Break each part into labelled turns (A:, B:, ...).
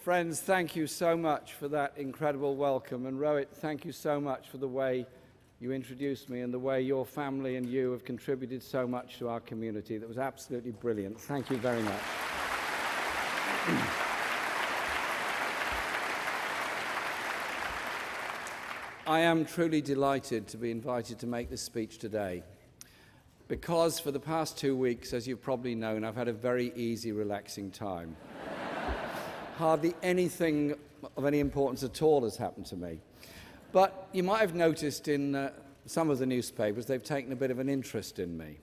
A: Friends, thank you so much for that incredible welcome. And Rohit, thank you so much for the way you introduced me and the way your family and you have contributed so much to our community. That was absolutely brilliant. Thank you very much. I am truly delighted to be invited to make this speech today, because for the past 2 weeks, as you've probably known, I've had a very easy, relaxing time. Hardly anything of any importance at all has happened to me. But you might have noticed in some of the newspapers, they've taken a bit of an interest in me.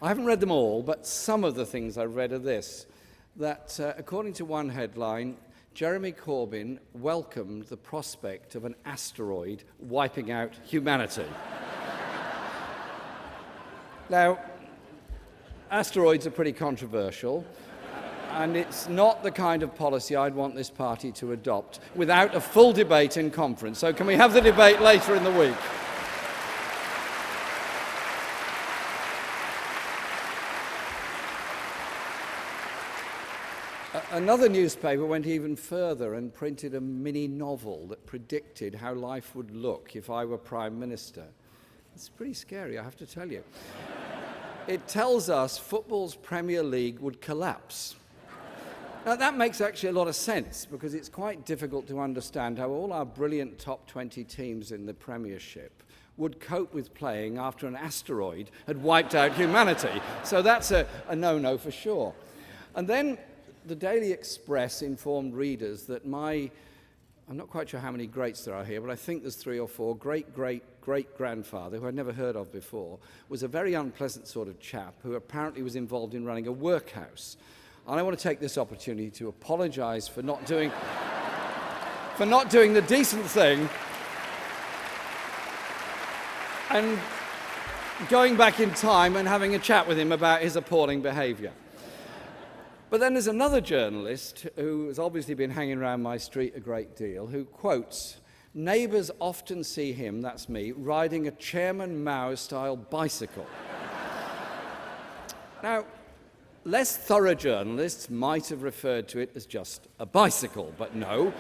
A: I haven't read them all, but some of the things I've read are this, that according to one headline, Jeremy Corbyn welcomed the prospect of an asteroid wiping out humanity. Now, asteroids are pretty controversial, and it's not the kind of policy I'd want this party to adopt without a full debate in conference. So can we have the debate later in the week? Another newspaper went even further and printed a mini novel that predicted how life would look if I were Prime Minister. It's pretty scary, I have to tell you. It tells us football's Premier League would collapse. Now, that makes actually a lot of sense, because it's quite difficult to understand how all our brilliant top 20 teams in the Premiership would cope with playing after an asteroid had wiped out humanity. So that's a no-no for sure. And then the Daily Express informed readers that I'm not quite sure how many greats there are here, but I think there's 3 or 4, great-great-great-grandfather, who I'd never heard of before, was a very unpleasant sort of chap who apparently was involved in running a workhouse. And I want to take this opportunity to apologise for not doing the decent thing and going back in time and having a chat with him about his appalling behaviour. But then there's another journalist who has obviously been hanging around my street a great deal, who quotes, "Neighbours often see him," that's me, "riding a Chairman Mao-style bicycle." Now, less thorough journalists might have referred to it as just a bicycle, but no.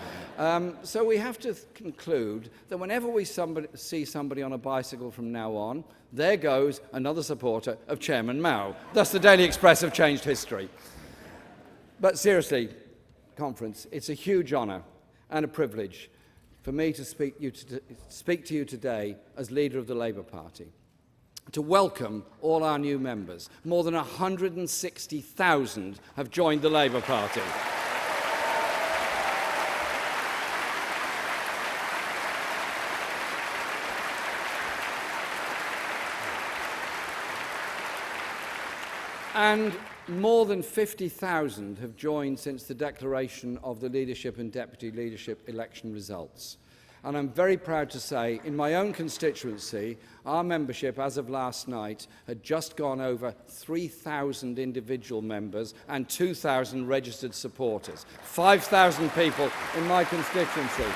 A: So we have to conclude that whenever we see somebody on a bicycle from now on, there goes another supporter of Chairman Mao. Thus, the Daily Express have changed history. But seriously, conference, it's a huge honour and a privilege for me to speak to you today as leader of the Labour Party, to welcome all our new members. More than 160,000 have joined the Labour Party. And more than 50,000 have joined since the declaration of the leadership and deputy leadership election results. And I'm very proud to say, in my own constituency, our membership as of last night had just gone over 3,000 individual members and 2,000 registered supporters. 5,000 people in my constituency.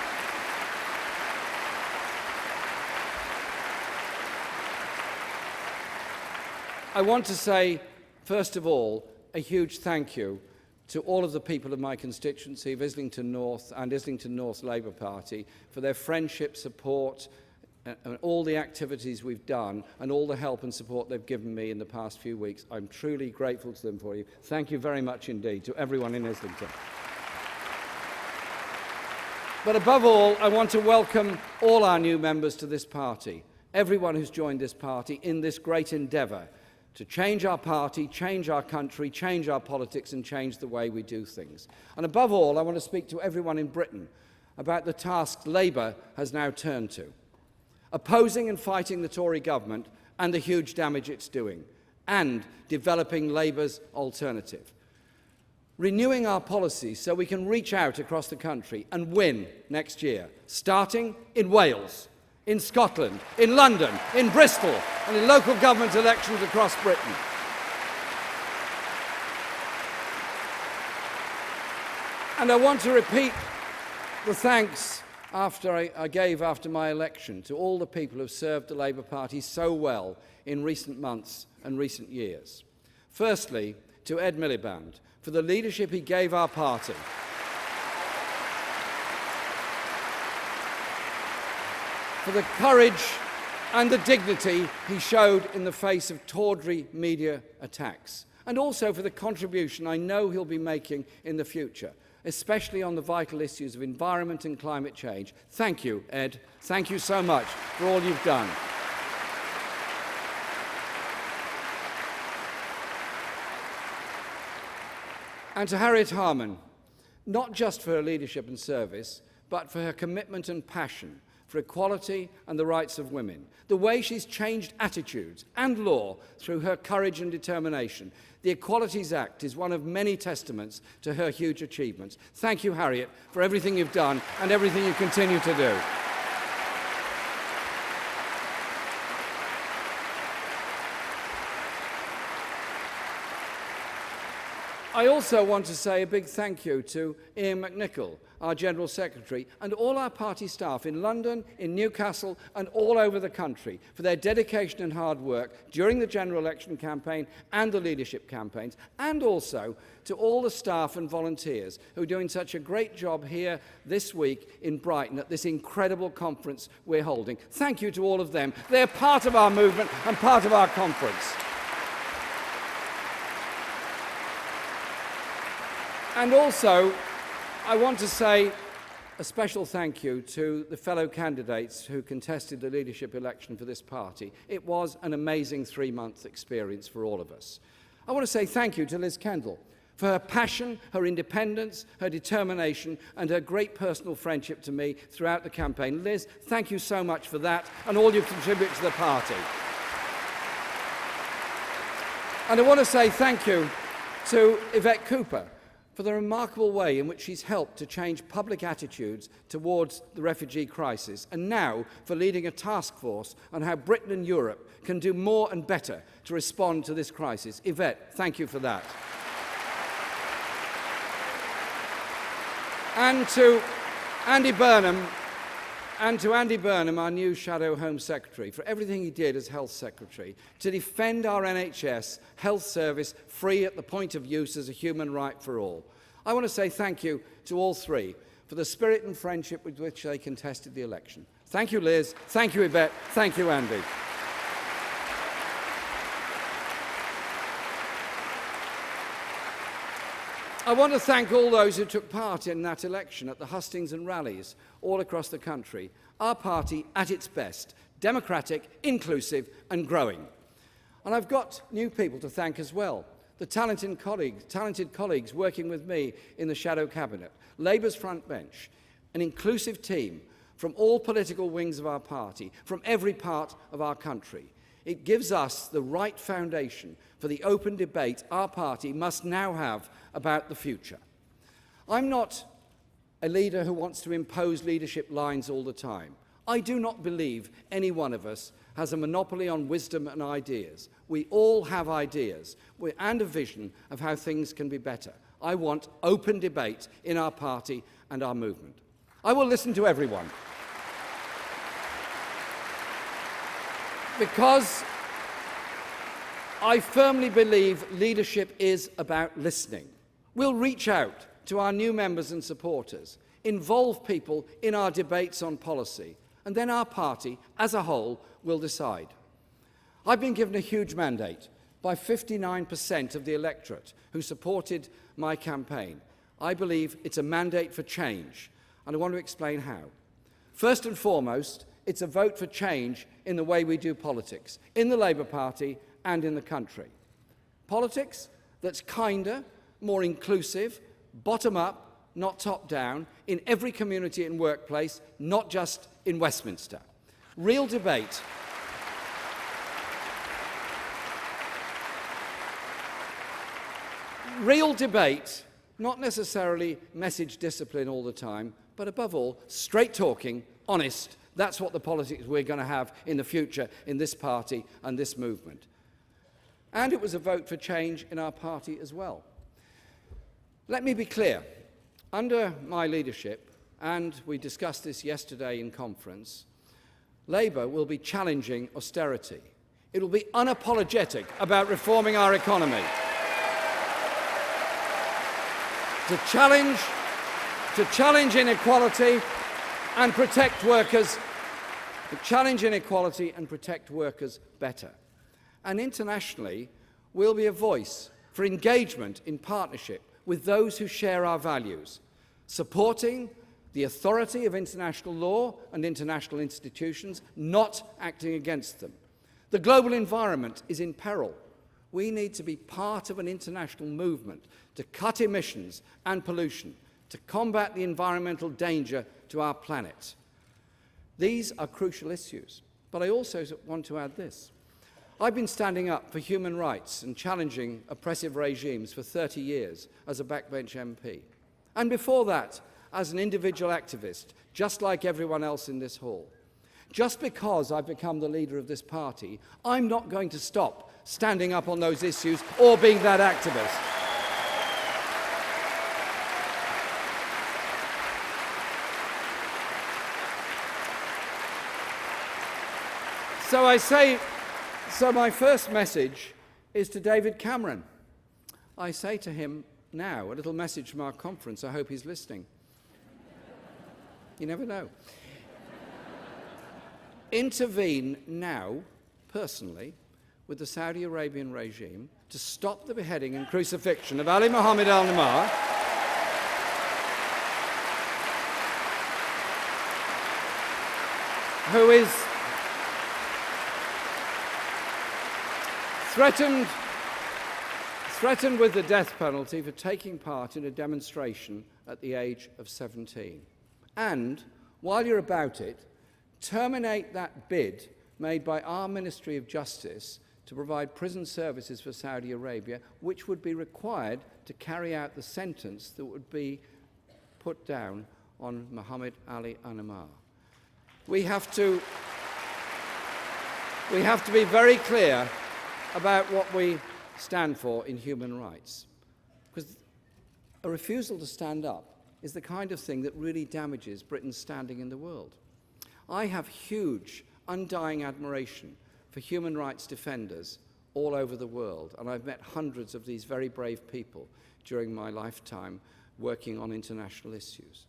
A: I want to say, first of all, a huge thank you to all of the people of my constituency of Islington North and Islington North Labour Party for their friendship, support, and all the activities we've done and all the help and support they've given me in the past few weeks. I'm truly grateful to them for you. Thank you very much indeed to everyone in Islington. But above all, I want to welcome all our new members to this party, everyone who's joined this party in this great endeavour to change our party, change our country, change our politics and change the way we do things. And above all, I want to speak to everyone in Britain about the task Labour has now turned to, opposing and fighting the Tory government and the huge damage it's doing, and developing Labour's alternative. Renewing our policies so we can reach out across the country and win next year, starting in Wales, in Scotland, in London, in Bristol, and in local government elections across Britain. And I want to repeat the thanks I gave after my election to all the people who have served the Labour Party so well in recent months and recent years. Firstly, to Ed Miliband for the leadership he gave our party for the courage and the dignity he showed in the face of tawdry media attacks, and also for the contribution I know he'll be making in the future, especially on the vital issues of environment and climate change. Thank you, Ed. Thank you so much for all you've done. And to Harriet Harman, not just for her leadership and service, but for her commitment and passion for equality and the rights of women, the way she's changed attitudes and law through her courage and determination. The Equalities Act is one of many testaments to her huge achievements. Thank you, Harriet, for everything you've done and everything you continue to do. I also want to say a big thank you to Ian McNichol, our General Secretary, and all our party staff in London, in Newcastle, and all over the country for their dedication and hard work during the general election campaign and the leadership campaigns, and also to all the staff and volunteers who are doing such a great job here this week in Brighton at this incredible conference we're holding. Thank you to all of them. They're part of our movement and part of our conference. And also, I want to say a special thank you to the fellow candidates who contested the leadership election for this party. It was an amazing 3-month experience for all of us. I want to say thank you to Liz Kendall for her passion, her independence, her determination, and her great personal friendship to me throughout the campaign. Liz, thank you so much for that and all you contribute to the party. And I want to say thank you to Yvette Cooper for the remarkable way in which she's helped to change public attitudes towards the refugee crisis, and now for leading a task force on how Britain and Europe can do more and better to respond to this crisis. Yvette, thank you for that. And to Andy Burnham, our new Shadow Home Secretary, for everything he did as Health Secretary to defend our NHS health service free at the point of use as a human right for all. I want to say thank you to all three for the spirit and friendship with which they contested the election. Thank you, Liz. Thank you, Yvette. Thank you, Andy. I want to thank all those who took part in that election at the hustings and rallies all across the country. Our party at its best, democratic, inclusive and growing. And I've got new people to thank as well. The talented colleagues working with me in the Shadow Cabinet, Labour's front bench, an inclusive team from all political wings of our party, from every part of our country. It gives us the right foundation for the open debate our party must now have about the future. I'm not a leader who wants to impose leadership lines all the time. I do not believe any one of us has a monopoly on wisdom and ideas. We all have ideas and a vision of how things can be better. I want open debate in our party and our movement. I will listen to everyone. Because I firmly believe leadership is about listening. We'll reach out to our new members and supporters, involve people in our debates on policy, and then our party, as a whole, will decide. I've been given a huge mandate by 59% of the electorate who supported my campaign. I believe it's a mandate for change, and I want to explain how. First and foremost, it's a vote for change in the way we do politics, in the Labour Party and in the country. Politics that's kinder, more inclusive, bottom-up, not top-down, in every community and workplace, not just in Westminster. Real debate. Real debate, not necessarily message discipline all the time, but above all, straight talking, honest. That's what the politics we're going to have in the future in this party and this movement. And it was a vote for change in our party as well. Let me be clear. Under my leadership, and we discussed this yesterday in conference, Labour will be challenging austerity. It will be unapologetic about reforming our economy. To challenge inequality and protect workers that challenge inequality and protect workers better. And internationally, we'll be a voice for engagement in partnership with those who share our values, supporting the authority of international law and international institutions, not acting against them. The global environment is in peril. We need to be part of an international movement to cut emissions and pollution, to combat the environmental danger to our planet. These are crucial issues, but I also want to add this. I've been standing up for human rights and challenging oppressive regimes for 30 years as a backbench MP. And before that, as an individual activist, just like everyone else in this hall. Just because I've become the leader of this party, I'm not going to stop standing up on those issues or being that activist. So my first message is to David Cameron. I say to him now, a little message from our conference. I hope he's listening. You never know. Intervene now, personally, with the Saudi Arabian regime to stop the beheading and crucifixion of Ali Mohammed al-Nimer, who is threatened with the death penalty for taking part in a demonstration at the age of 17. And, while you're about it, terminate that bid made by our Ministry of Justice to provide prison services for Saudi Arabia, which would be required to carry out the sentence that would be put down on Mohammed Ali al-Nimer. We have to be very clear about what we stand for in human rights, because a refusal to stand up is the kind of thing that really damages Britain's standing in the world. I have huge, undying admiration for human rights defenders all over the world, and I've met hundreds of these very brave people during my lifetime working on international issues.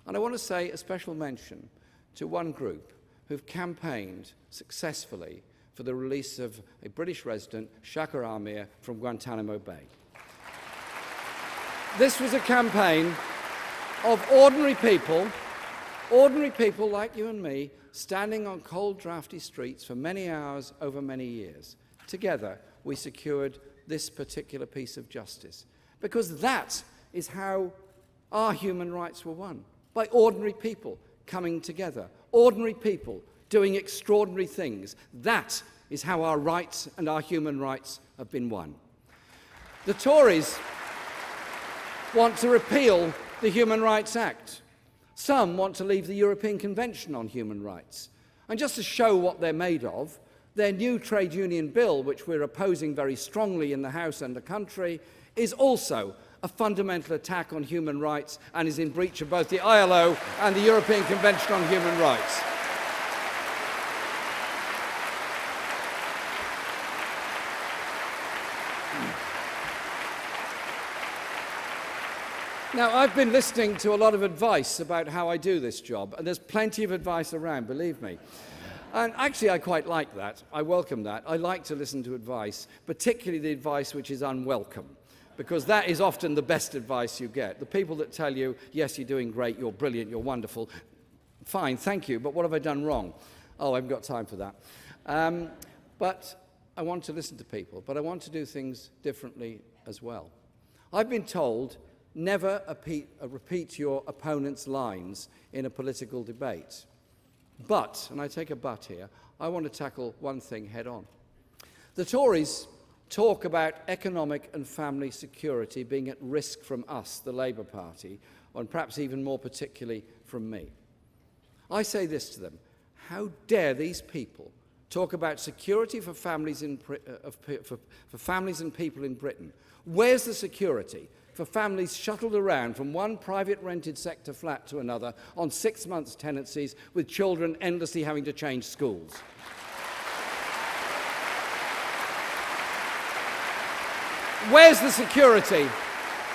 A: And I want to say a special mention to one group who've campaigned successfully for the release of a British resident, Shakar Amir, from Guantanamo Bay. This was a campaign of ordinary people like you and me, standing on cold, drafty streets for many hours over many years. Together, we secured this particular piece of justice, because that is how our human rights were won, by ordinary people coming together, ordinary people doing extraordinary things. That is how our rights and our human rights have been won. The Tories want to repeal the Human Rights Act. Some want to leave the European Convention on Human Rights. And just to show what they're made of, their new trade union bill, which we're opposing very strongly in the House and the country, is also a fundamental attack on human rights and is in breach of both the ILO and the European Convention on Human Rights. Now, I've been listening to a lot of advice about how I do this job, and there's plenty of advice around, believe me. And actually, I quite like that. I welcome that. I like to listen to advice, particularly the advice which is unwelcome, because that is often the best advice you get. The people that tell you, yes, you're doing great, you're brilliant, you're wonderful, fine, thank you, but what have I done wrong? Oh, I haven't got time for that. But I want to listen to people, but I want to do things differently as well. I've been told, never repeat your opponent's lines in a political debate. But, and I take a but here, I want to tackle one thing head on. The Tories talk about economic and family security being at risk from us, the Labour Party, and perhaps even more particularly from me. I say this to them: how dare these people talk about security for families and people in Britain? Where's the security for families shuttled around from one private rented sector flat to another on 6 months tenancies, with children endlessly having to change schools? Where's the security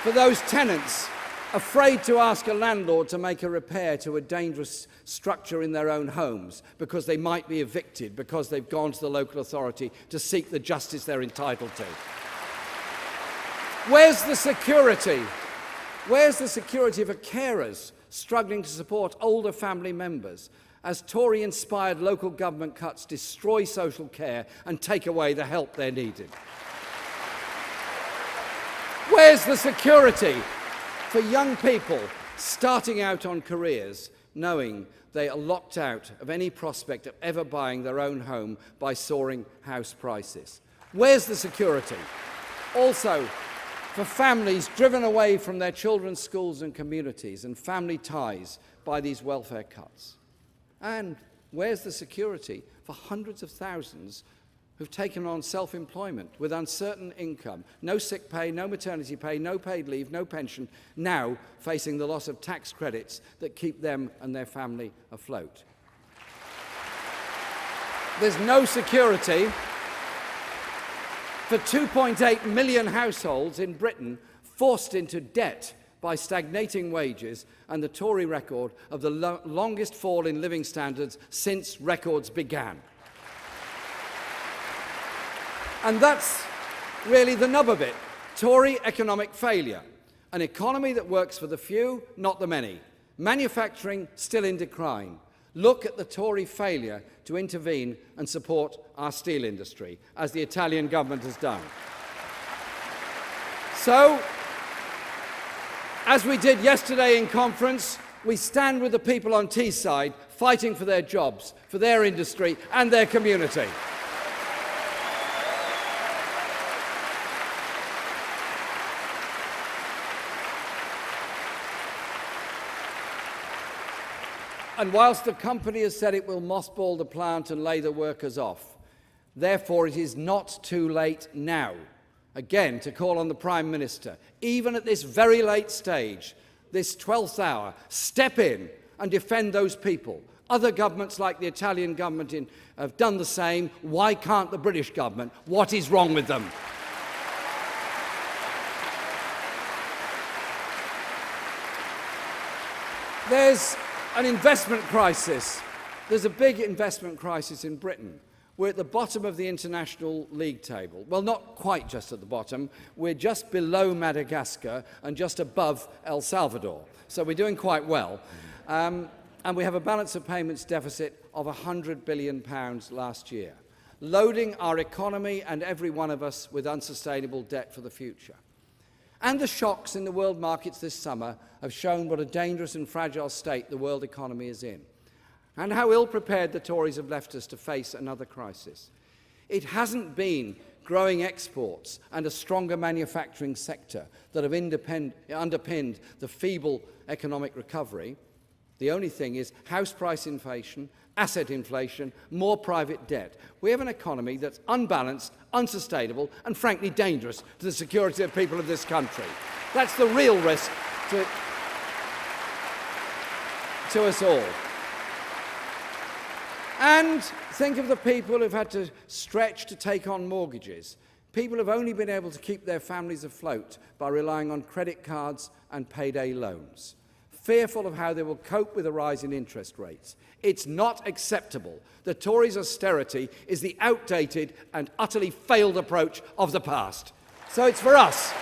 A: for those tenants afraid to ask a landlord to make a repair to a dangerous structure in their own homes because they might be evicted because they've gone to the local authority to seek the justice they're entitled to. Where's the security? Where's the security for carers struggling to support older family members as Tory-inspired local government cuts destroy social care and take away the help they're needed? Where's the security for young people starting out on careers knowing they are locked out of any prospect of ever buying their own home by soaring house prices? Where's the security? Also, for families driven away from their children's schools and communities and family ties by these welfare cuts? And where's the security for hundreds of thousands who've taken on self-employment with uncertain income, no sick pay, no maternity pay, no paid leave, no pension, now facing the loss of tax credits that keep them and their family afloat? There's no security for 2.8 million households in Britain forced into debt by stagnating wages and the Tory record of the longest fall in living standards since records began. And that's really the nub of it. Tory economic failure. An economy that works for the few, not the many. Manufacturing still in decline. Look at the Tory failure to intervene and support our steel industry, as the Italian government has done. So, as we did yesterday in conference, we stand with the people on Teesside fighting for their jobs, for their industry and their community. And whilst the company has said it will mothball the plant and lay the workers off, therefore it is not too late now, again, to call on the Prime Minister, even at this very late stage, this 12th hour, step in and defend those people. Other governments like the Italian government have done the same. Why can't the British government? What is wrong with them? There's an investment crisis. There's a big investment crisis in Britain. We're at the bottom of the international league table. Well, not quite just at the bottom. We're just below Madagascar and just above El Salvador. So we're doing quite well. And we have a balance of payments deficit of £100 billion last year, loading our economy and every one of us with unsustainable debt for the future. And the shocks in the world markets this summer have shown what a dangerous and fragile state the world economy is in, and how ill-prepared the Tories have left us to face another crisis. It hasn't been growing exports and a stronger manufacturing sector that have underpinned the feeble economic recovery. The only thing is house price inflation, asset inflation, more private debt. We have an economy that's unbalanced, unsustainable, and frankly dangerous to the security of people of this country. That's the real risk to us all. And think of the people who've had to stretch to take on mortgages. People who've only been able to keep their families afloat by relying on credit cards and payday loans, fearful of how they will cope with a rise in interest rates. It's not acceptable. The Tories' austerity is the outdated and utterly failed approach of the past. So it's for us.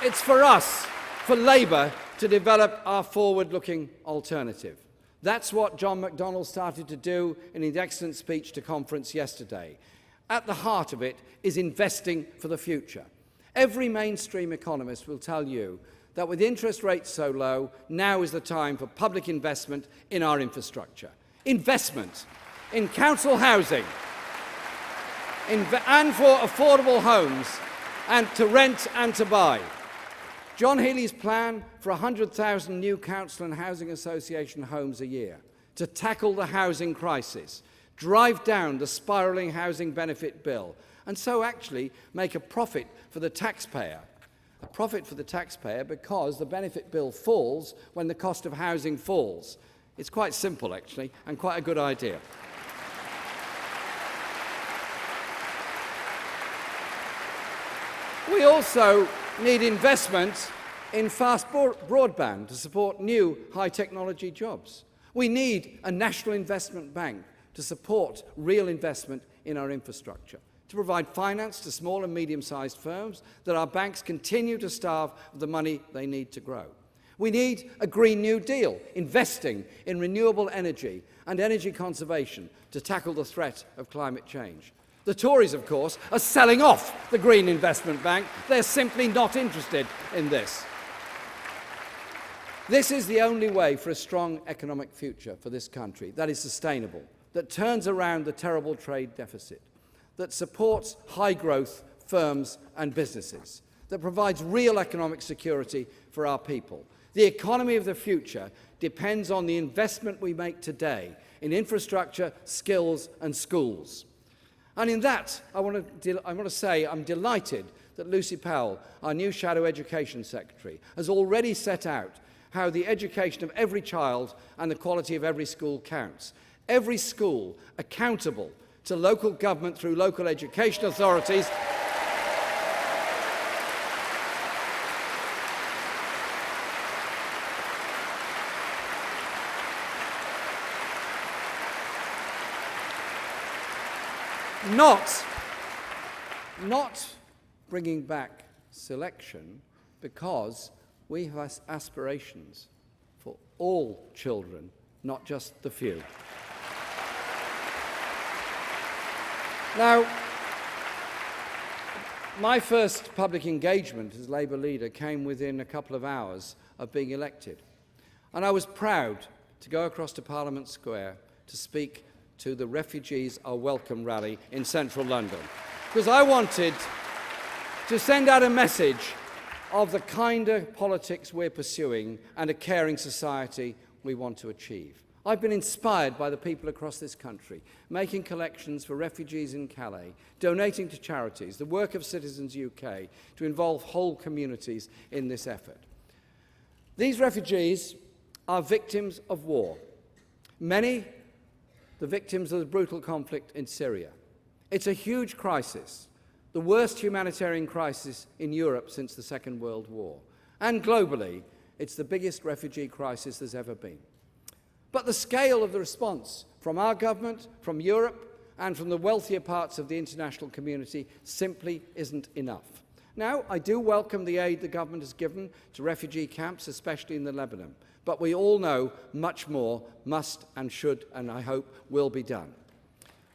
A: It's for us, for Labour, to develop our forward-looking alternative. That's what John McDonnell started to do in his excellent speech to conference yesterday. At the heart of it is investing for the future. Every mainstream economist will tell you that with interest rates so low, now is the time for public investment in our infrastructure. Investment in council housing and for affordable homes and to rent and to buy. John Healey's plan for 100,000 new council and housing association homes a year to tackle the housing crisis, drive down the spiralling housing benefit bill, and so actually make a profit for the taxpayer. A profit for the taxpayer because the benefit bill falls when the cost of housing falls. It's quite simple, actually, and quite a good idea. We also need investment in fast broadband to support new high-technology jobs. We need a national investment bank to support real investment in our infrastructure, to provide finance to small and medium-sized firms that our banks continue to starve of the money they need to grow. We need a Green New Deal, investing in renewable energy and energy conservation to tackle the threat of climate change. The Tories, of course, are selling off the Green Investment Bank. They're simply not interested in this. This is the only way for a strong economic future for this country that is sustainable, that turns around the terrible trade deficit, that supports high-growth firms and businesses, that provides real economic security for our people. The economy of the future depends on the investment we make today in infrastructure, skills and schools. And in that, I want to say I'm delighted that Lucy Powell, our new Shadow Education Secretary, has already set out how the education of every child and the quality of every school counts. Every school accountable to local government through local education authorities. Not bringing back selection, because we have aspirations for all children, not just the few. Now, my first public engagement as Labour leader came within a couple of hours of being elected. And I was proud to go across to Parliament Square to speak to the Refugees Are Welcome rally in central London, because I wanted to send out a message of the kind of politics we're pursuing and a caring society we want to achieve. I've been inspired by the people across this country, making collections for refugees in Calais, donating to charities, the work of Citizens UK to involve whole communities in this effort. These refugees are victims of war. Many the victims of the brutal conflict in Syria. It's a huge crisis, the worst humanitarian crisis in Europe since the Second World War. And globally, it's the biggest refugee crisis there's ever been. But the scale of the response from our government, from Europe, and from the wealthier parts of the international community simply isn't enough. Now, I do welcome the aid the government has given to refugee camps, especially in the Lebanon. But we all know much more must and should, and I hope will be done.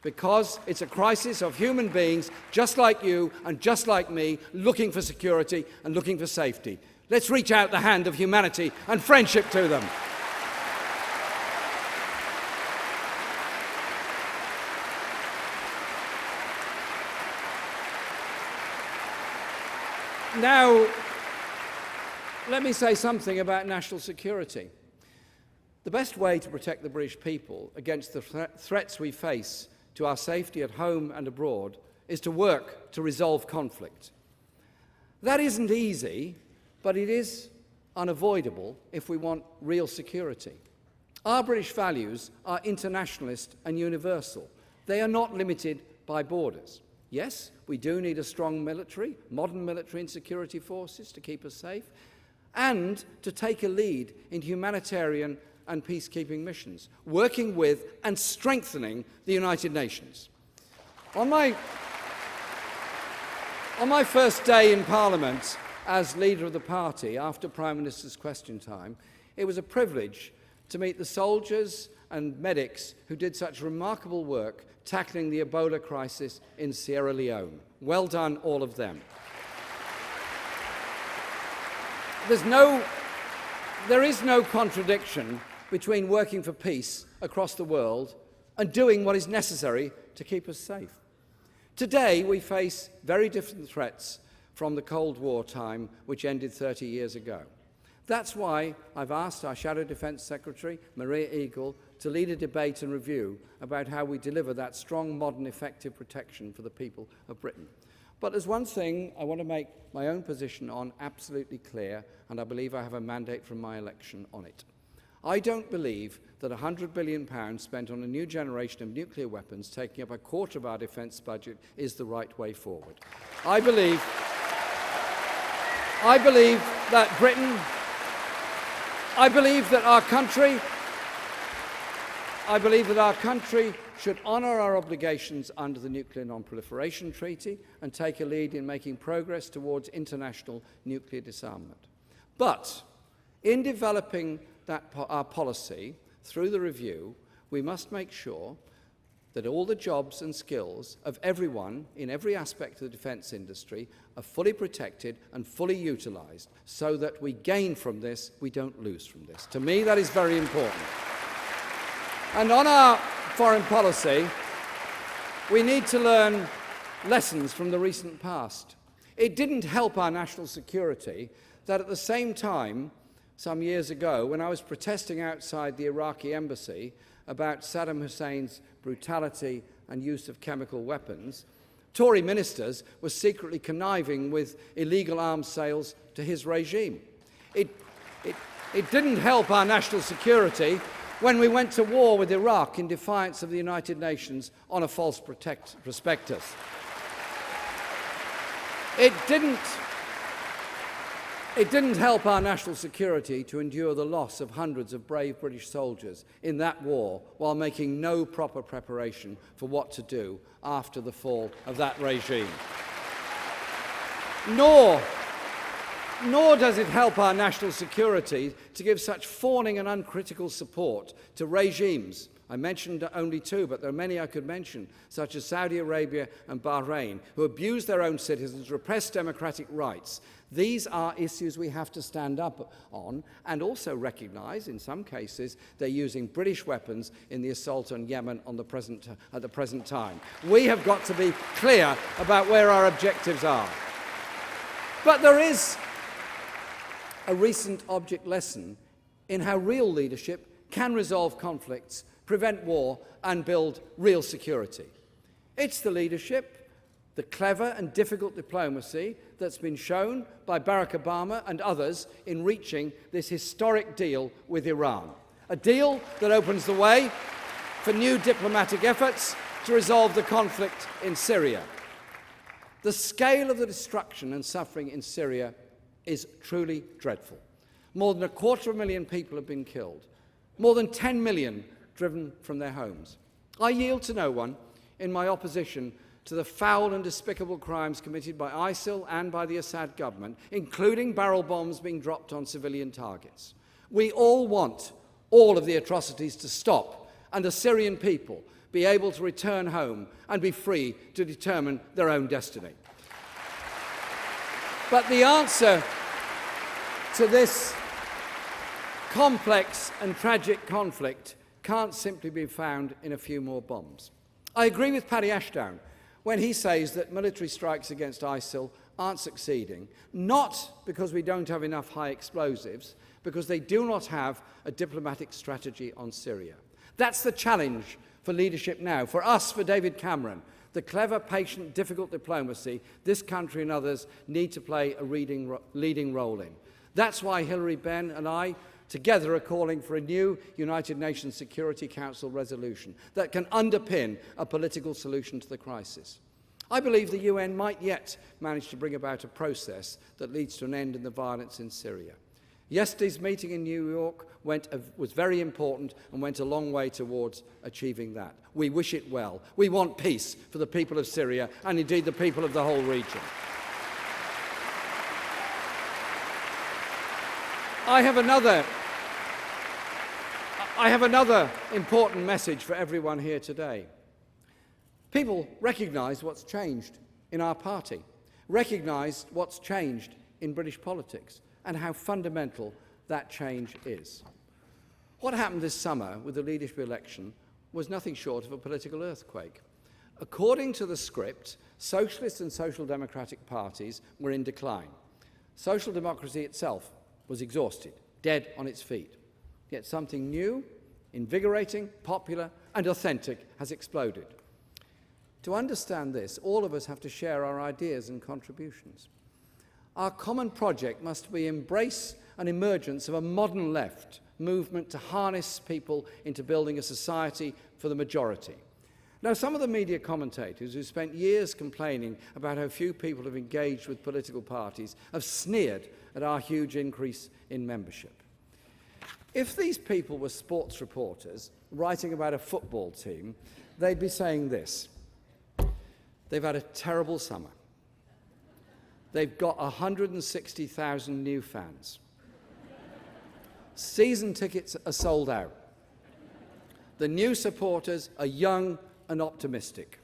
A: Because it's a crisis of human beings, just like you and just like me, looking for security and looking for safety. Let's reach out the hand of humanity and friendship to them. Now, let me say something about national security. The best way to protect the British people against the threats we face to our safety at home and abroad is to work to resolve conflict. That isn't easy, but it is unavoidable if we want real security. Our British values are internationalist and universal. They are not limited by borders. Yes, we do need a strong military, modern military and security forces to keep us safe, and to take a lead in humanitarian and peacekeeping missions, working with and strengthening the United Nations. On my first day in Parliament as leader of the party, after Prime Minister's question time, it was a privilege to meet the soldiers and medics who did such remarkable work tackling the Ebola crisis in Sierra Leone. Well done, all of them. There is no contradiction between working for peace across the world and doing what is necessary to keep us safe. Today, we face very different threats from the Cold War time, which ended 30 years ago. That's why I've asked our Shadow Defence Secretary, Maria Eagle, to lead a debate and review about how we deliver that strong, modern, effective protection for the people of Britain. But there's one thing I want to make my own position on absolutely clear, and I believe I have a mandate from my election on it. I don't believe that £100 billion spent on a new generation of nuclear weapons, taking up a quarter of our defence budget, is the right way forward. I believe I believe that our country should honour our obligations under the Nuclear Non-Proliferation Treaty and take a lead in making progress towards international nuclear disarmament. But in developing our policy through the review, we must make sure that all the jobs and skills of everyone in every aspect of the defence industry are fully protected and fully utilised, so that we gain from this, we don't lose from this. To me, that is very important. And on our foreign policy, we need to learn lessons from the recent past. It didn't help our national security that at the same time, some years ago, when I was protesting outside the Iraqi embassy about Saddam Hussein's brutality and use of chemical weapons, Tory ministers were secretly conniving with illegal arms sales to his regime. It didn't help our national security when we went to war with Iraq in defiance of the United Nations on a false prospectus. It didn't help our national security to endure the loss of hundreds of brave British soldiers in that war while making no proper preparation for what to do after the fall of that regime. Nor does it help our national security to give such fawning and uncritical support to regimes. I mentioned only two, but there are many I could mention, such as Saudi Arabia and Bahrain, who abuse their own citizens, repress democratic rights. These are issues we have to stand up on and also recognise, in some cases, they're using British weapons in the assault on Yemen at the present time. We have got to be clear about where our objectives are. But there is a recent object lesson in how real leadership can resolve conflicts, prevent war, and build real security. It's the leadership, the clever and difficult diplomacy that's been shown by Barack Obama and others in reaching this historic deal with Iran. A deal that opens the way for new diplomatic efforts to resolve the conflict in Syria. The scale of the destruction and suffering in Syria is truly dreadful. More than 250,000 people have been killed. More than 10 million driven from their homes. I yield to no one in my opposition to the foul and despicable crimes committed by ISIL and by the Assad government, including barrel bombs being dropped on civilian targets. We all want all of the atrocities to stop and the Syrian people be able to return home and be free to determine their own destiny. But the answer to this complex and tragic conflict can't simply be found in a few more bombs. I agree with Paddy Ashdown when he says that military strikes against ISIL aren't succeeding, not because we don't have enough high explosives, because they do not have a diplomatic strategy on Syria. That's the challenge for leadership now, for us, for David Cameron. The clever, patient, difficult diplomacy this country and others need to play a leading role in. That's why Hilary Benn and I together are calling for a new United Nations Security Council resolution that can underpin a political solution to the crisis. I believe the UN might yet manage to bring about a process that leads to an end in the violence in Syria. Yesterday's meeting in New York was very important and went a long way towards achieving that. We wish it well. We want peace for the people of Syria and indeed the people of the whole region. I have another important message for everyone here today. People recognise what's changed in our party, recognise what's changed in British politics, and how fundamental that change is. What happened this summer with the leadership election was nothing short of a political earthquake. According to the script, socialist and social democratic parties were in decline. Social democracy itself was exhausted, dead on its feet. Yet something new, invigorating, popular, and authentic has exploded. To understand this, all of us have to share our ideas and contributions. Our common project must be embrace an emergence of a modern left movement to harness people into building a society for the majority. Now, some of the media commentators who spent years complaining about how few people have engaged with political parties have sneered at our huge increase in membership. If these people were sports reporters writing about a football team, they'd be saying this: they've had a terrible summer. They've got 160,000 new fans. Season tickets are sold out. The new supporters are young and optimistic.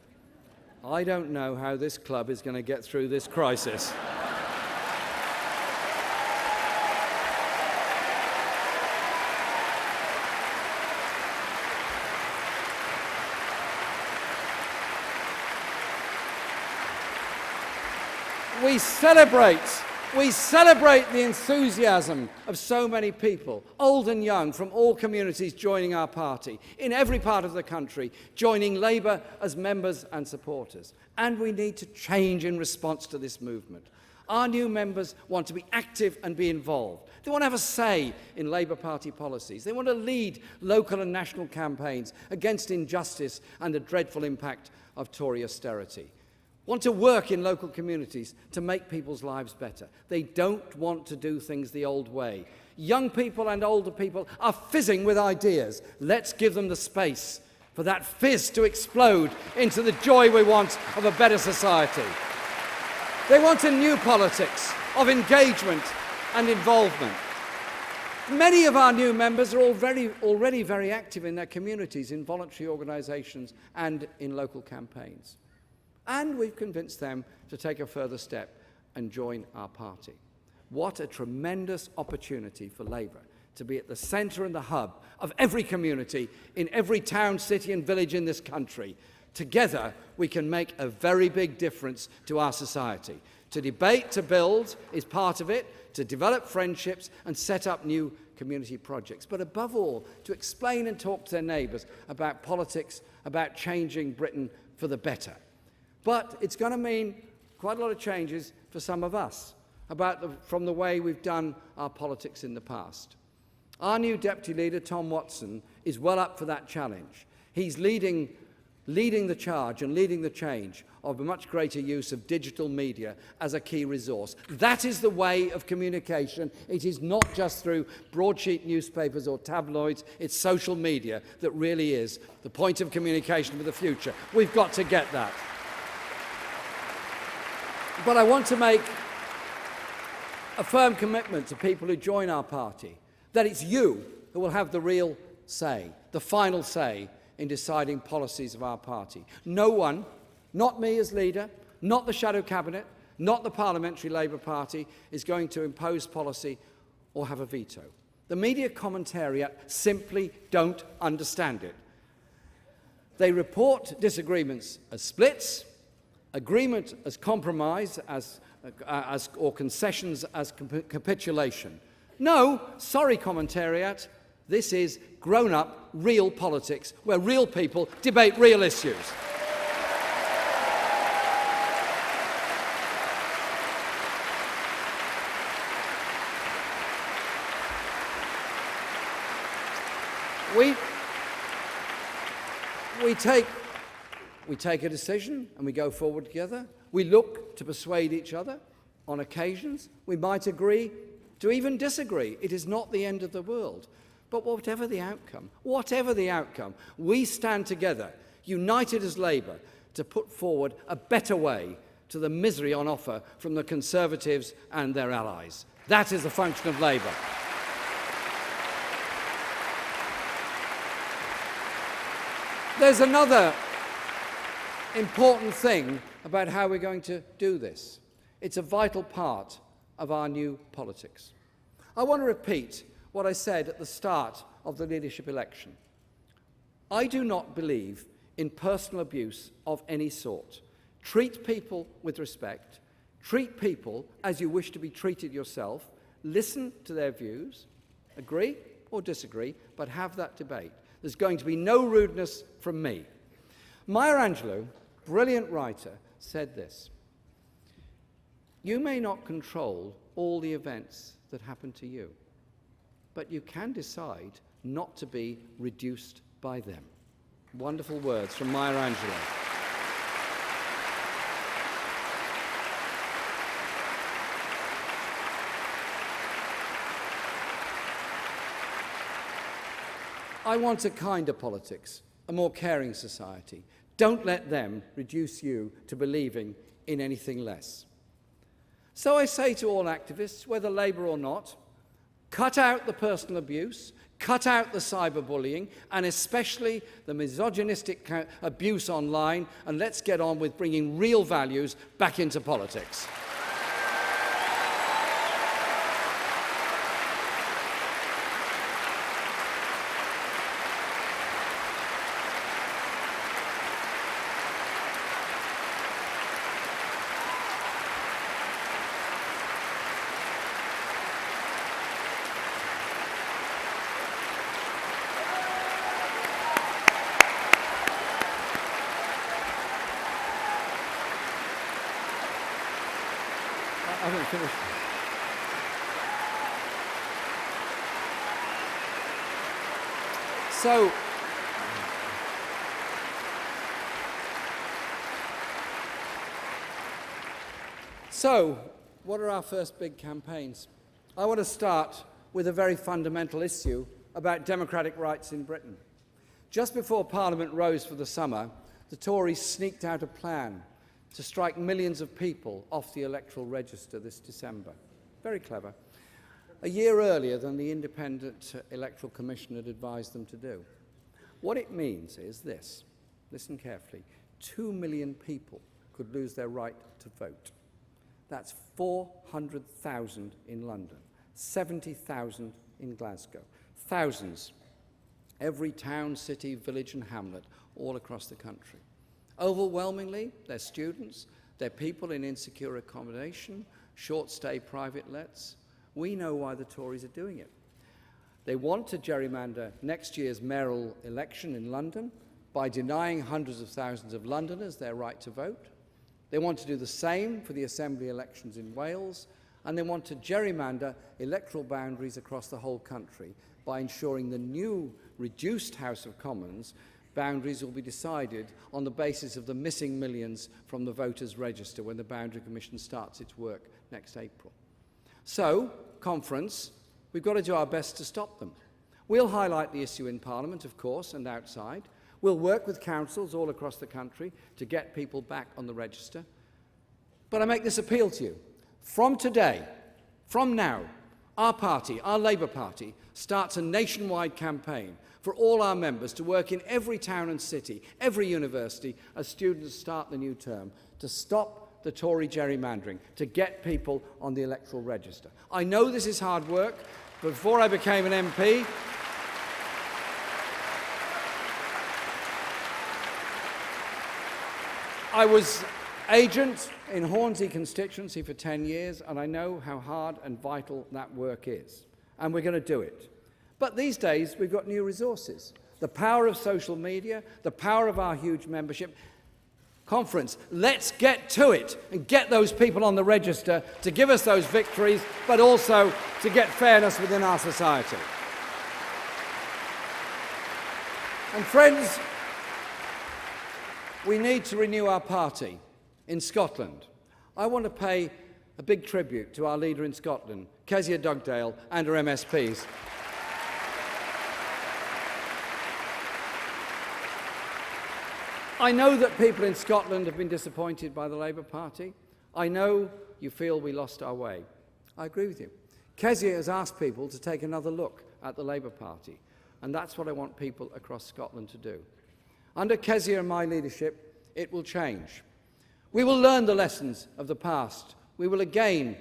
A: I don't know how this club is going to get through this crisis. We celebrate the enthusiasm of so many people, old and young, from all communities joining our party, in every part of the country, joining Labour as members and supporters. And we need to change in response to this movement. Our new members want to be active and be involved. They want to have a say in Labour Party policies. They want to lead local and national campaigns against injustice and the dreadful impact of Tory austerity. Want to work in local communities to make people's lives better. They don't want to do things the old way. Young people and older people are fizzing with ideas. Let's give them the space for that fizz to explode into the joy we want of a better society. They want a new politics of engagement and involvement. Many of our new members are already very active in their communities, in voluntary organisations and in local campaigns. And we've convinced them to take a further step and join our party. What a tremendous opportunity for Labour to be at the centre and the hub of every community, in every town, city and village in this country. Together, we can make a very big difference to our society. To debate, to build is part of it, to develop friendships and set up new community projects. But above all, to explain and talk to their neighbours about politics, about changing Britain for the better. But it's going to mean quite a lot of changes for some of us from the way we've done our politics in the past. Our new Deputy Leader, Tom Watson, is well up for that challenge. He's leading the charge and leading the change of a much greater use of digital media as a key resource. That is the way of communication. It is not just through broadsheet newspapers or tabloids. It's social media that really is the point of communication for the future. We've got to get that. But I want to make a firm commitment to people who join our party that it's you who will have the real say, the final say in deciding policies of our party. No one, not me as leader, not the shadow cabinet, not the Parliamentary Labour Party, is going to impose policy or have a veto. The media commentariat simply don't understand it. They report disagreements as splits, agreement as compromise, or concessions as capitulation. No, sorry, commentariat, this is grown-up, real politics, where real people debate real issues. We take a decision and we go forward together. We look to persuade each other. On occasions, we might agree to even disagree. It is not the end of the world. But whatever the outcome, we stand together, united as Labour, to put forward a better way to the misery on offer from the Conservatives and their allies. That is the function of Labour. There's another important thing about how we're going to do this. It's a vital part of our new politics. I want to repeat what I said at the start of the leadership election. I do not believe in personal abuse of any sort. Treat people with respect. Treat people as you wish to be treated yourself. Listen to their views. Agree or disagree, but have that debate. There's going to be no rudeness from me. Maya Angelou, brilliant writer, said this: "You may not control all the events that happen to you, but you can decide not to be reduced by them." Wonderful words from Maya Angelou. I want a kinder politics, a more caring society. Don't let them reduce you to believing in anything less. So I say to all activists, whether Labour or not, cut out the personal abuse, cut out the cyberbullying, and especially the misogynistic abuse online, and let's get on with bringing real values back into politics. I haven't finished. So, what are our first big campaigns? I want to start with a very fundamental issue about democratic rights in Britain. Just before Parliament rose for the summer, the Tories sneaked out a plan to strike millions of people off the electoral register this December. Very clever. A year earlier than the Independent Electoral Commission had advised them to do. What it means is this. Listen carefully. 2 million people could lose their right to vote. That's 400,000 in London, 70,000 in Glasgow, thousands, every town, city, village and hamlet all across the country. Overwhelmingly, they're students, they're people in insecure accommodation, short-stay private lets. We know why the Tories are doing it. They want to gerrymander next year's mayoral election in London by denying hundreds of thousands of Londoners their right to vote. They want to do the same for the Assembly elections in Wales, and they want to gerrymander electoral boundaries across the whole country by ensuring the new reduced House of Commons boundaries will be decided on the basis of the missing millions from the voters' register when the Boundary Commission starts its work next April. So, conference, we've got to do our best to stop them. We'll highlight the issue in Parliament, of course, and outside. We'll work with councils all across the country to get people back on the register. But I make this appeal to you. From today, from now, our party, our Labour Party, starts a nationwide campaign for all our members to work in every town and city, every university, as students start the new term, to stop the Tory gerrymandering, to get people on the electoral register. I know this is hard work. Before I became an MP, I was agent in Hornsey constituency for 10 years, and I know how hard and vital that work is. And we're going to do it. But these days, we've got new resources. The power of social media, the power of our huge membership. Conference, let's get to it and get those people on the register to give us those victories, but also to get fairness within our society. And friends, we need to renew our party in Scotland. I want to pay a big tribute to our leader in Scotland, Kezia Dugdale, and her MSPs. I know that people in Scotland have been disappointed by the Labour Party. I know you feel we lost our way. I agree with you. Kezia has asked people to take another look at the Labour Party, and that's what I want people across Scotland to do. Under Kezia and my leadership, it will change. We will learn the lessons of the past. We will again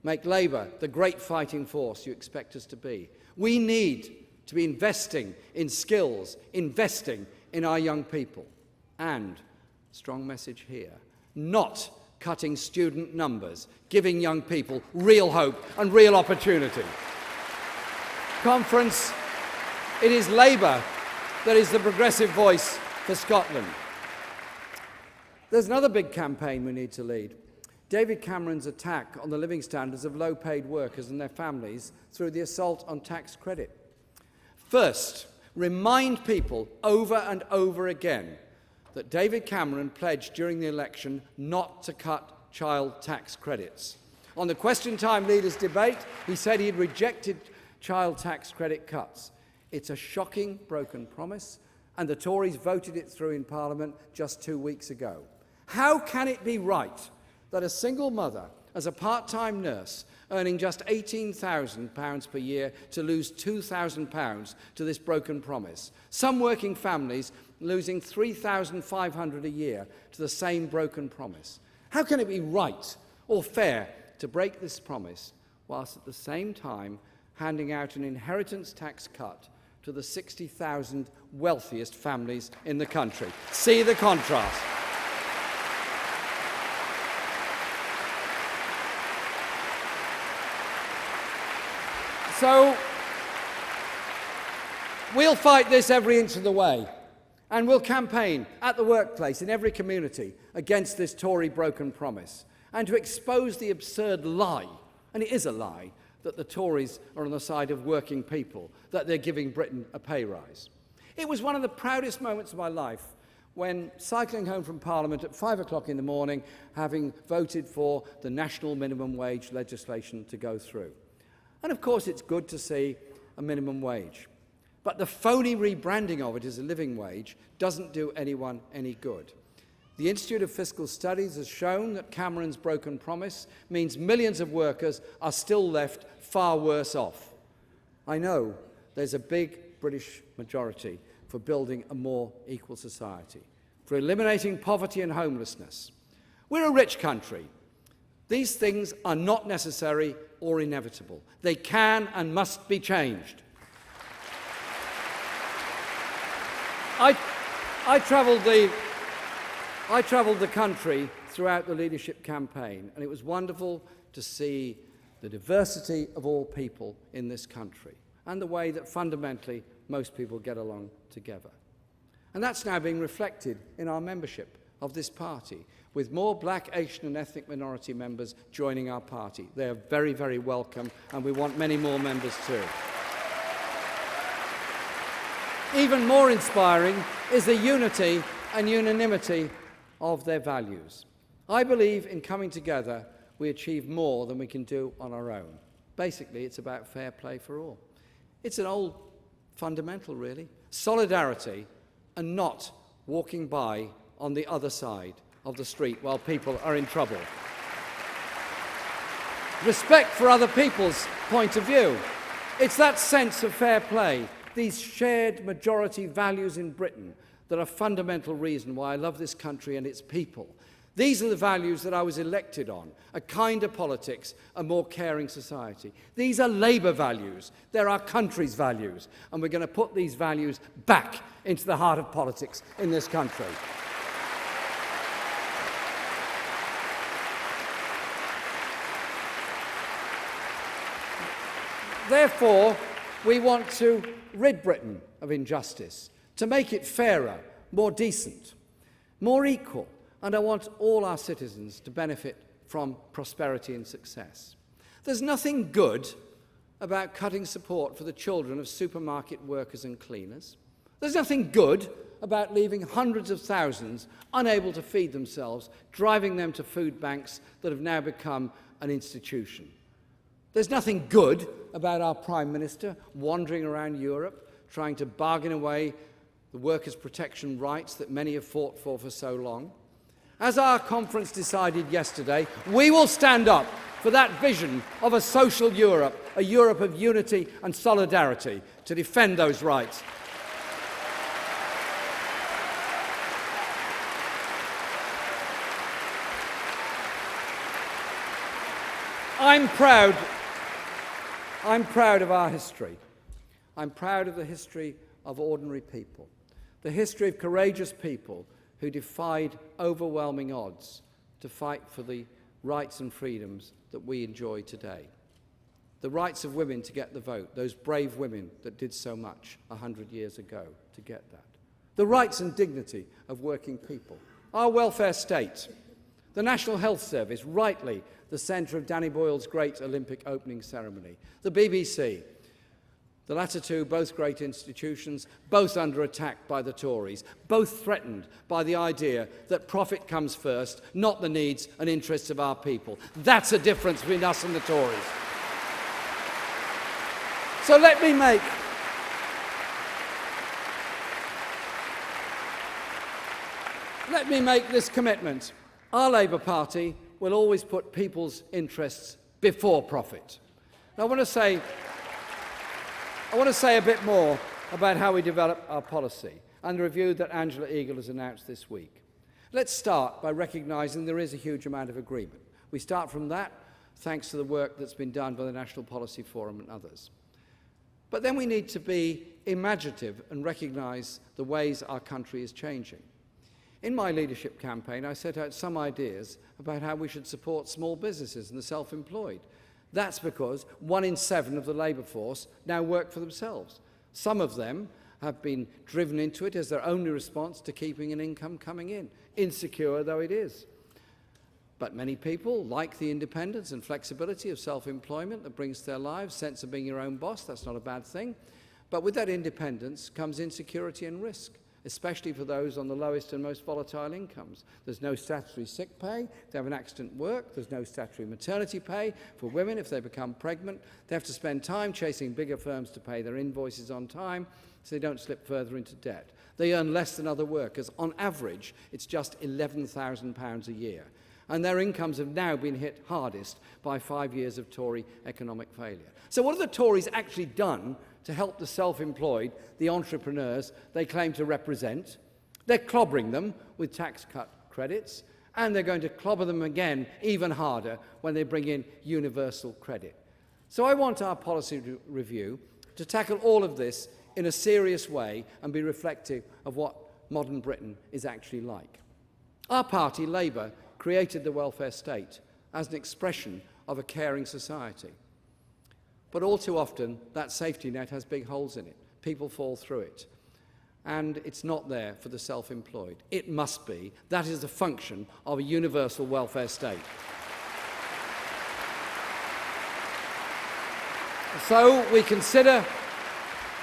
A: make Labour the great fighting force you expect us to be. We need to be investing in skills, investing in our young people. And, strong message here, not cutting student numbers, giving young people real hope and real opportunity. Conference, it is Labour that is the progressive voice for Scotland. There's another big campaign we need to lead. David Cameron's attack on the living standards of low-paid workers and their families through the assault on tax credit. First, remind people over and over again that David Cameron pledged during the election not to cut child tax credits. On the Question Time Leaders debate, he said he had rejected child tax credit cuts. It's a shocking, broken promise, and the Tories voted it through in Parliament just 2 weeks ago. How can it be right that a single mother, as a part-time nurse, earning just £18,000 per year, to lose £2,000 to this broken promise? Some working families losing £3,500 a year to the same broken promise. How can it be right or fair to break this promise whilst at the same time handing out an inheritance tax cut to the 60,000 wealthiest families in the country? See the contrast. So we'll fight this every inch of the way, and we'll campaign at the workplace in every community against this Tory broken promise, and to expose the absurd lie, and it is a lie, that the Tories are on the side of working people, that they're giving Britain a pay rise. It was one of the proudest moments of my life when cycling home from Parliament at 5 o'clock in the morning, having voted for the national minimum wage legislation to go through. And of course it's good to see a minimum wage, but the phony rebranding of it as a living wage doesn't do anyone any good. The Institute of Fiscal Studies has shown that Cameron's broken promise means millions of workers are still left far worse off. I know there's a big British majority for building a more equal society, for eliminating poverty and homelessness. We're a rich country. These things are not necessary or inevitable. They can and must be changed. I travelled the country throughout the leadership campaign, and it was wonderful to see the diversity of all people in this country and the way that fundamentally most people get along together. And that's now being reflected in our membership of this party, with more black, Asian and ethnic minority members joining our party. They are very, very welcome, and we want many more members too. Even more inspiring is the unity and unanimity of their values. I believe in coming together we achieve more than we can do on our own. Basically, it's about fair play for all. It's an old fundamental, really. Solidarity and not walking by on the other side of the street while people are in trouble. Respect for other people's point of view. It's that sense of fair play, these shared majority values in Britain, that are a fundamental reason why I love this country and its people. These are the values that I was elected on: a kinder politics, a more caring society. These are Labour values. They're our country's values. And we're going to put these values back into the heart of politics in this country. Therefore, we want to rid Britain of injustice, to make it fairer, more decent, more equal, and I want all our citizens to benefit from prosperity and success. There's nothing good about cutting support for the children of supermarket workers and cleaners. There's nothing good about leaving hundreds of thousands unable to feed themselves, driving them to food banks that have now become an institution. There's nothing good about our Prime Minister wandering around Europe trying to bargain away the workers' protection rights that many have fought for so long. As our conference decided yesterday, we will stand up for that vision of a social Europe, a Europe of unity and solidarity, to defend those rights. I'm proud of our history. I'm proud of the history of ordinary people, the history of courageous people who defied overwhelming odds to fight for the rights and freedoms that we enjoy today. The rights of women to get the vote, those brave women that did so much 100 years ago to get that. The rights and dignity of working people. Our welfare state. The National Health Service, rightly the centre of Danny Boyle's great Olympic opening ceremony. The BBC. The latter two, both great institutions, both under attack by the Tories, both threatened by the idea that profit comes first, not the needs and interests of our people. That's a difference between us and the Tories. So let me make this commitment. Our Labour Party will always put people's interests before profit. Now, I want to say a bit more about how we develop our policy and the review that Angela Eagle has announced this week. Let's start by recognising there is a huge amount of agreement. We start from that thanks to the work that's been done by the National Policy Forum and others. But then we need to be imaginative and recognise the ways our country is changing. In my leadership campaign, I set out some ideas about how we should support small businesses and the self-employed. That's because 1 in 7 of the labour force now work for themselves. Some of them have been driven into it as their only response to keeping an income coming in, insecure though it is. But many people like the independence and flexibility of self-employment that brings to their lives, sense of being your own boss. That's not a bad thing. But with that independence comes insecurity and risk, especially for those on the lowest and most volatile incomes. There's no statutory sick pay if they have an accident at work. There's no statutory maternity pay for women if they become pregnant. They have to spend time chasing bigger firms to pay their invoices on time so they don't slip further into debt. They earn less than other workers. On average, it's just £11,000 a year. And their incomes have now been hit hardest by 5 years of Tory economic failure. So what have the Tories actually done to help the self-employed, the entrepreneurs they claim to represent? They're clobbering them with tax cut credits, and they're going to clobber them again even harder when they bring in universal credit. So I want our policy review to tackle all of this in a serious way and be reflective of what modern Britain is actually like. Our party, Labour, created the welfare state as an expression of a caring society. But all too often, that safety net has big holes in it. People fall through it. And it's not there for the self-employed. It must be. That is the function of a universal welfare state. So we consider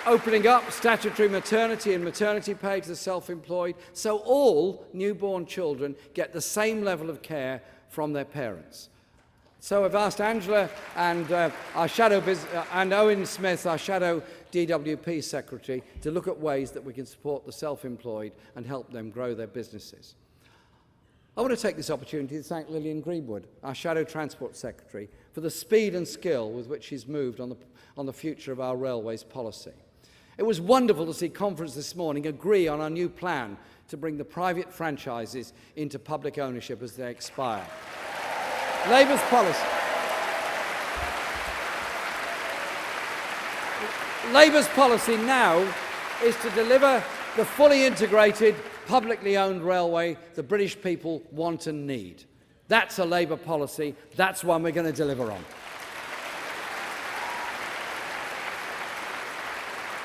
A: opening up statutory maternity and maternity pay to the self-employed so all newborn children get the same level of care from their parents. So I've asked Angela and and Owen Smith, our shadow DWP secretary, to look at ways that we can support the self-employed and help them grow their businesses. I want to take this opportunity to thank Lillian Greenwood, our shadow transport secretary, for the speed and skill with which she's moved on the future of our railways policy. It was wonderful to see Conference this morning agree on our new plan to bring the private franchises into public ownership as they expire. Labour's policy now is to deliver the fully integrated, publicly owned railway the British people want and need. That's a Labour policy. That's one we're going to deliver on.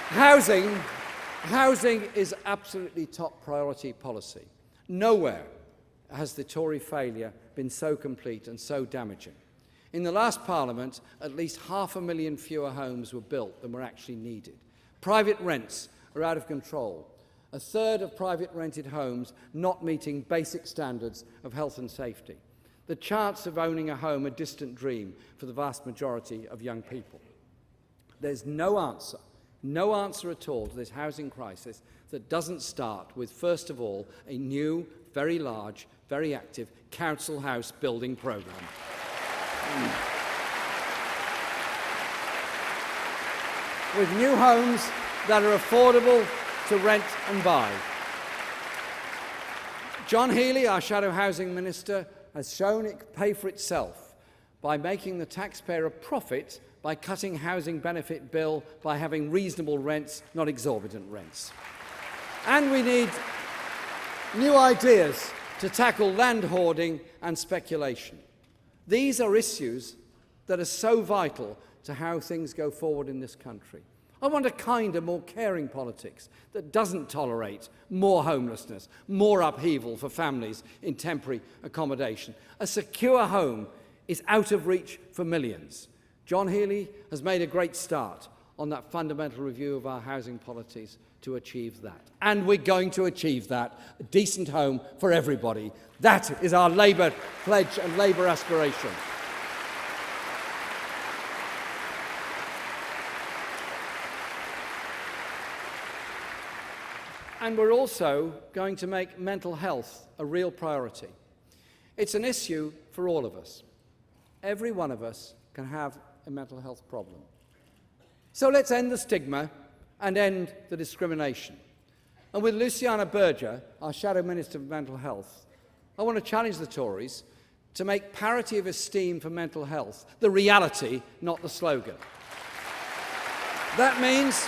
A: Housing is absolutely top priority policy. Nowhere has the Tory failure been so complete and so damaging. In the last Parliament, at least 500,000 fewer homes were built than were actually needed. Private rents are out of control. A third of private rented homes not meeting basic standards of health and safety. The chance of owning a home a distant dream for the vast majority of young people. There's no answer at all to this housing crisis that doesn't start with, first of all, a new, very large, very active council house building programme. With new homes that are affordable to rent and buy. John Healey, our Shadow Housing Minister, has shown it can pay for itself by making the taxpayer a profit by cutting housing benefit bill by having reasonable rents, not exorbitant rents. And we need new ideas to tackle land hoarding and speculation. These are issues that are so vital to how things go forward in this country. I want a kinder, more caring politics that doesn't tolerate more homelessness, more upheaval for families in temporary accommodation. A secure home is out of reach for millions. John Healey has made a great start on that fundamental review of our housing policies to achieve that. And we're going to achieve that, a decent home for everybody. That is our Labour pledge and Labour aspiration. And we're also going to make mental health a real priority. It's an issue for all of us. Every one of us can have a mental health problem. So let's end the stigma and end the discrimination. And with Luciana Berger, our Shadow Minister for Mental Health, I want to challenge the Tories to make parity of esteem for mental health the reality, not the slogan. That means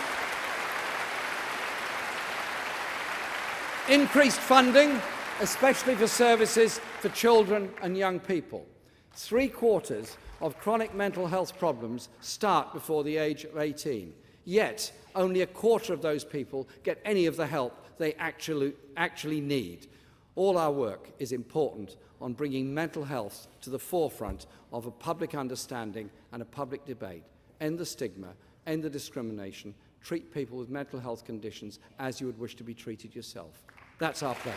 A: increased funding, especially for services for children and young people. 3/4 of chronic mental health problems start before the age of 18. Yet, only 1/4 of those people get any of the help they actually need. All our work is important on bringing mental health to the forefront of a public understanding and a public debate. End the stigma, end the discrimination, treat people with mental health conditions as you would wish to be treated yourself. That's our pledge.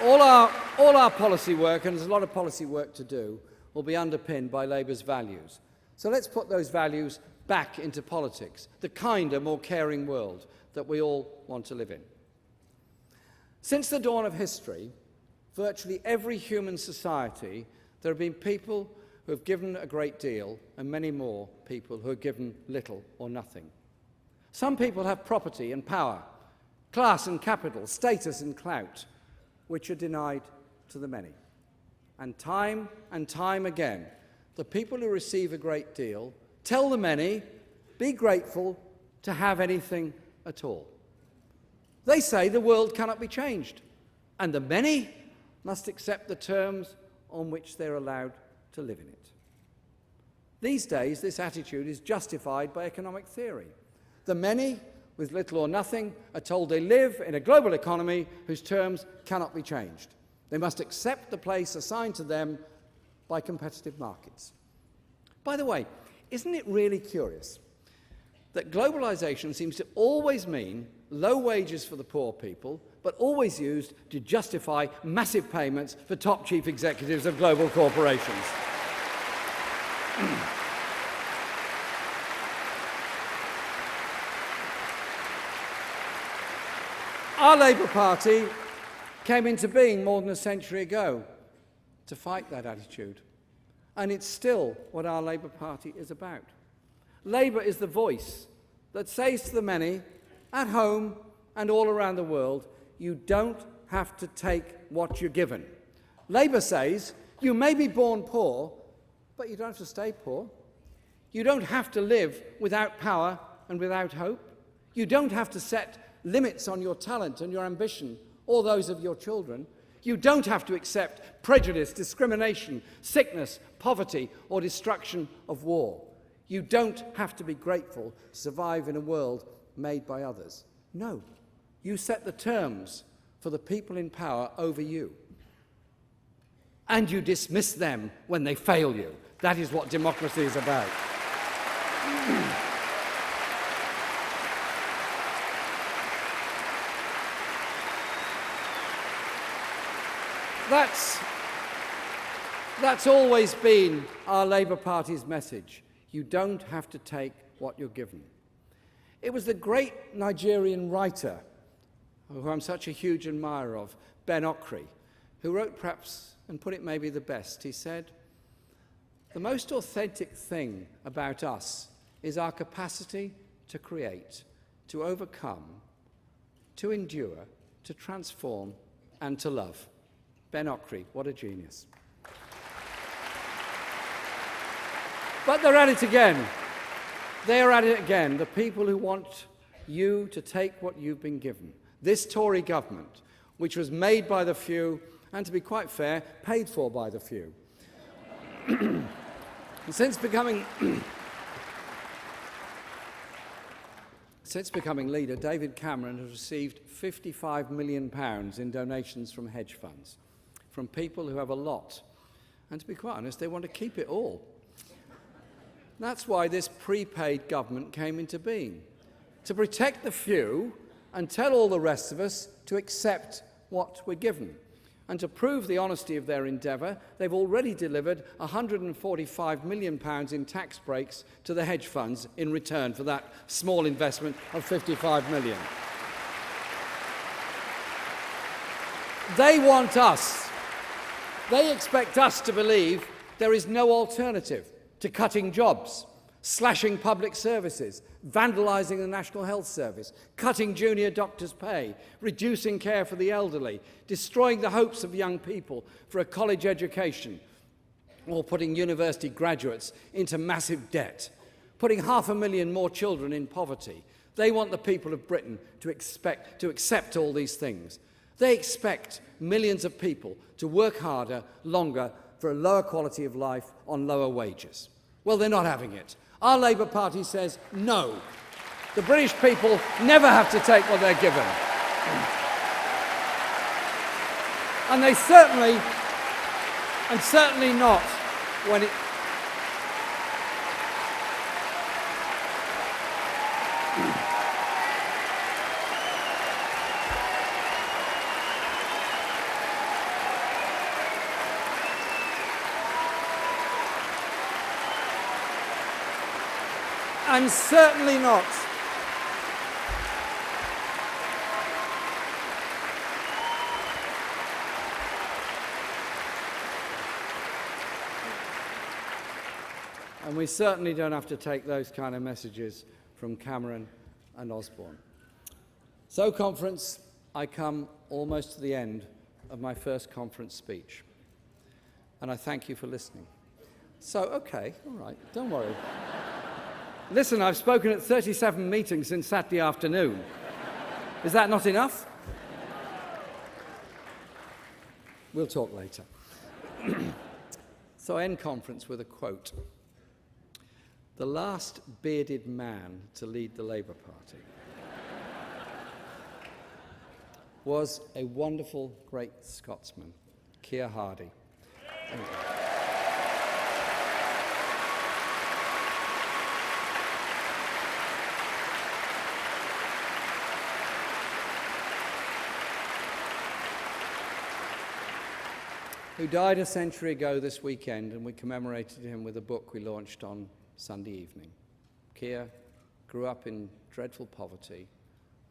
A: All our policy work, and there's a lot of policy work to do, will be underpinned by Labour's values. So let's put those values back into politics, the kinder, more caring world that we all want to live in. Since the dawn of history, virtually every human society, there have been people who have given a great deal and many more people who have given little or nothing. Some people have property and power, class and capital, status and clout, which are denied to the many. And time again, the people who receive a great deal tell the many, be grateful to have anything at all. They say the world cannot be changed, and the many must accept the terms on which they're allowed to live in it. These days, this attitude is justified by economic theory. The many, with little or nothing, are told they live in a global economy whose terms cannot be changed. They must accept the place assigned to them by competitive markets. By the way, isn't it really curious that globalization seems to always mean low wages for the poor people, but always used to justify massive payments for top chief executives of global corporations? Our Labour Party came into being more than a century ago to fight that attitude. And it's still what our Labour Party is about. Labour is the voice that says to the many, at home and all around the world, you don't have to take what you're given. Labour says, you may be born poor, but you don't have to stay poor. You don't have to live without power and without hope. You don't have to set limits on your talent and your ambition or those of your children. You don't have to accept prejudice, discrimination, sickness, poverty, or destruction of war. You don't have to be grateful to survive in a world made by others. No, you set the terms for the people in power over you. And you dismiss them when they fail you. That is what democracy is about. That's always been our Labour Party's message. You don't have to take what you're given. It was the great Nigerian writer, who I'm such a huge admirer of, Ben Okri, who wrote perhaps, and put it maybe the best. He said, the most authentic thing about us is our capacity to create, to overcome, to endure, to transform, and to love. Ben Okri, what a genius. But they're at it again. They're at it again, the people who want you to take what you've been given. This Tory government, which was made by the few, and to be quite fair, paid for by the few. Since becoming Since becoming leader, David Cameron has received £55 million in donations from hedge funds, from people who have a lot. And to be quite honest, they want to keep it all. That's why this prepaid government came into being, to protect the few and tell all the rest of us to accept what we're given. And to prove the honesty of their endeavour, they've already delivered £145 million in tax breaks to the hedge funds in return for that small investment of £55 million. They want us. They expect us to believe there is no alternative to cutting jobs, slashing public services, vandalising the National Health Service, cutting junior doctors' pay, reducing care for the elderly, destroying the hopes of young people for a college education, or putting university graduates into massive debt, putting 500,000 more children in poverty. They want the people of Britain to accept all these things. They expect millions of people to work harder, longer, for a lower quality of life on lower wages. Well, they're not having it. Our Labour Party says no. The British people never have to take what they're given. And they certainly not when it... And certainly not. And we certainly don't have to take those kind of messages from Cameron and Osborne. So, conference, I come almost to the end of my first conference speech. And I thank you for listening. So, okay, all right, don't worry. Listen, I've spoken at 37 meetings since Saturday afternoon. Is that not enough? We'll talk later. So I end conference with a quote. The last bearded man to lead the Labour Party was a wonderful, great Scotsman, Keir Hardie. Who died a century ago this weekend, and we commemorated him with a book we launched on Sunday evening. Keir grew up in dreadful poverty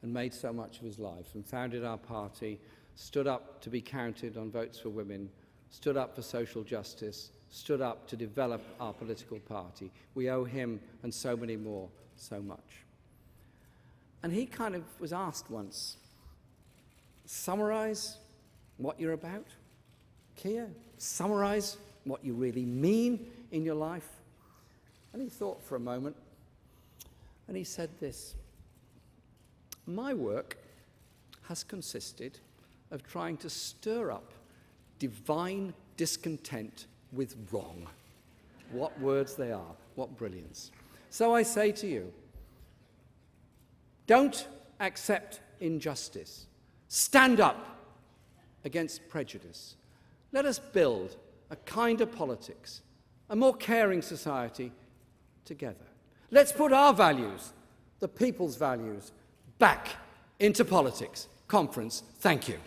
A: and made so much of his life, and founded our party, stood up to be counted on votes for women, stood up for social justice, stood up to develop our political party. We owe him and so many more so much. And he kind of was asked once, summarise what you're about? Keir, summarise what you really mean in your life? And he thought for a moment, and he said this: my work has consisted of trying to stir up divine discontent with wrong. What words they are, what brilliance. So I say to you, don't accept injustice. Stand up against prejudice. Let us build a kinder politics, a more caring society together. Let's put our values, the people's values, back into politics. Conference, thank you.